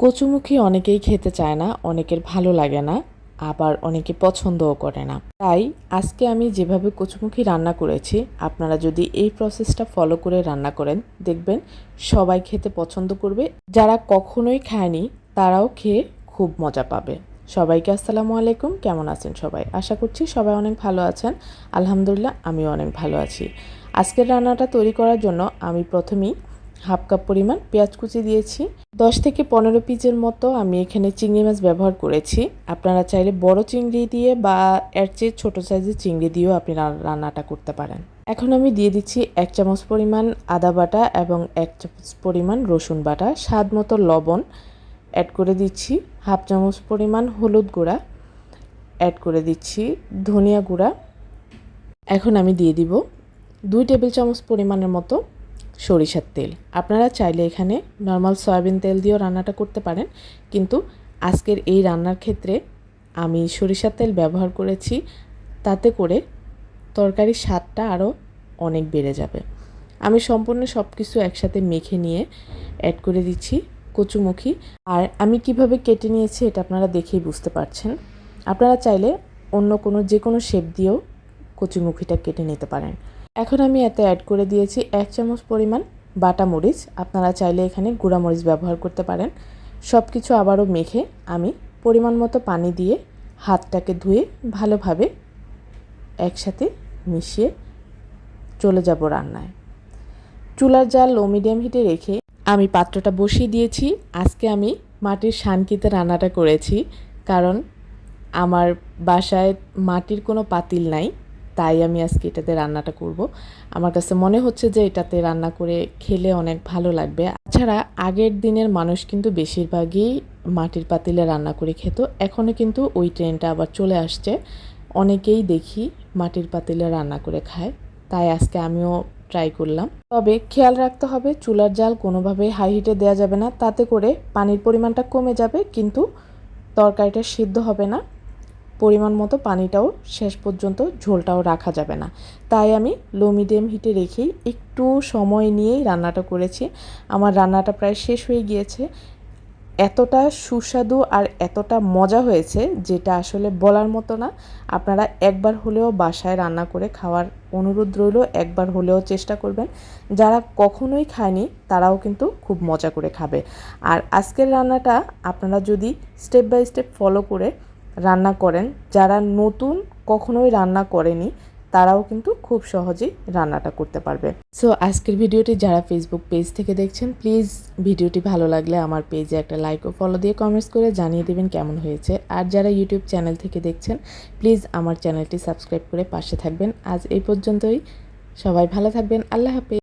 কচুমুখী অনেকেই খেতে চায় না, অনেকের ভালো লাগে না, আবার অনেকে পছন্দও করে না। তাই আজকে আমি যেভাবে কচুমুখী রান্না করেছি, আপনারা যদি এই প্রসেসটা ফলো করে রান্না করেন, দেখবেন সবাই খেতে পছন্দ করবে। যারা কখনোই খায়নি তারাও খেয়ে খুব মজা পাবে। সবাইকে আসসালামু আলাইকুম। কেমন আছেন সবাই? আশা করছি সবাই অনেক ভালো আছেন। আলহামদুলিল্লাহ, আমিও অনেক ভালো আছি। আজকের রান্নাটা তৈরি করার জন্য আমি প্রথমেই হাফ কাপ পরিমাণ পেঁয়াজ কুচি দিয়েছি। 10 থেকে 15 পিসের মতো আমি এখানে চিংড়ি মাছ ব্যবহার করেছি। আপনারা চাইলে বড় চিংড়ি দিয়ে বা এর চেয়ে ছোটো সাইজের চিংড়ি দিয়েও আপনি রান্নাটা করতে পারেন। এখন আমি দিয়ে দিচ্ছি 1 চামচ পরিমাণ আদা বাটা এবং 1 চামচ পরিমাণ রসুন বাটা, স্বাদ মতো লবণ অ্যাড করে দিচ্ছি, হাফ চামচ পরিমাণ হলুদ গুঁড়া অ্যাড করে দিচ্ছি, ধনিয়া গুঁড়া। এখন আমি দিয়ে দিব 2 টেবিল চামচ পরিমাণের মতো সরিষার তেল। আপনারা চাইলে এখানে নর্মাল সয়াবিন তেল দিয়েও রান্নাটা করতে পারেন, কিন্তু আজকের এই রান্নার ক্ষেত্রে আমি সরিষার তেল ব্যবহার করেছি। তাতে করে তরকারির স্বাদটা আরও অনেক বেড়ে যাবে। আমি সম্পূর্ণ সব কিছু একসাথে মেখে নিয়ে অ্যাড করে দিচ্ছি কচুমুখী। আর আমি কিভাবে কেটে নিয়েছি এটা আপনারা দেখেই বুঝতে পারছেন। আপনারা চাইলে অন্য যে কোনো শেপ দিয়েও কচুমুখীটা কেটে নিতে পারেন। এখন আমি এতে অ্যাড করে দিয়েছি 1 চামচ পরিমাণ বাটা মরিচ। আপনারা চাইলে এখানে গুঁড়া মরিচ ব্যবহার করতে পারেন। সব কিছু আবারও মেখে আমি পরিমাণ মতো পানি দিয়ে হাতটাকে ধুয়ে ভালোভাবে একসাথে মিশিয়ে চলে যাব রান্নায়। চুলার জাল লো মিডিয়াম হিটে রেখে আমি পাত্রটা বসিয়ে দিয়েছি। আজকে আমি মাটির সানকিতে রান্নাটা করেছি, কারণ আমার বাসায় মাটির কোনো পাতিল নাই, তাই আমি আজকে এটাতে রান্নাটা করব। আমার কাছে মনে হচ্ছে যে এটাতে রান্না করে খেলে অনেক ভালো লাগবে। তাছাড়া আগের দিনের মানুষ কিন্তু বেশিরভাগই মাটির পাতিলে রান্না করে খেত। এখনও কিন্তু ওই ট্রেন্ডটা আবার চলে আসছে, অনেকেই দেখি মাটির পাতিলে রান্না করে খায়। তাই আজকে আমিও ট্রাই করলাম। তবে খেয়াল রাখতে হবে চুলার জাল কোনোভাবেই হাই হিটে দেওয়া যাবে না, তাতে করে পানির পরিমাণটা কমে যাবে, কিন্তু তরকারিটা সিদ্ধ হবে না। পরিমাণ মতো পানিটাও শেষ পর্যন্ত ঝোলটাও রাখা যাবে না। তাই আমি লো মিডিয়াম হিটে রেখেই একটু সময় নিয়েই রান্নাটা করেছি। আমার রান্নাটা প্রায় শেষ হয়ে গিয়েছে। এতটা সুস্বাদু আর এতটা মজা হয়েছে যেটা আসলে বলার মতো না। আপনারা একবার হলেও বাসায় রান্না করে খাওয়ার অনুরোধ রইল, একবার হলেও চেষ্টা করবেন। যারা কখনোই খায়নি তারাও কিন্তু খুব মজা করে খাবে। আর আজকের রান্নাটা আপনারা যদি স্টেপ বাই স্টেপ ফলো করে রান্না করেন, যারা নতুন কখনোই রান্না করেনি তারাও কিন্তু খুব সহজেই রান্নাটা করতে পারবে। সো আজকের ভিডিওটি যারা ফেসবুক পেজ থেকে দেখছেন, প্লিজ ভিডিওটি ভালো লাগলে আমার পেজে একটা লাইক ও ফলো দিয়ে কমেন্টস করে জানিয়ে দেবেন কেমন হয়েছে। আর যারা ইউটিউব চ্যানেল থেকে দেখছেন, প্লিজ আমার চ্যানেলটি সাবস্ক্রাইব করে পাশে থাকবেন। আজ এই পর্যন্তই। সবাই ভালো থাকবেন। আল্লাহ হাফেজ।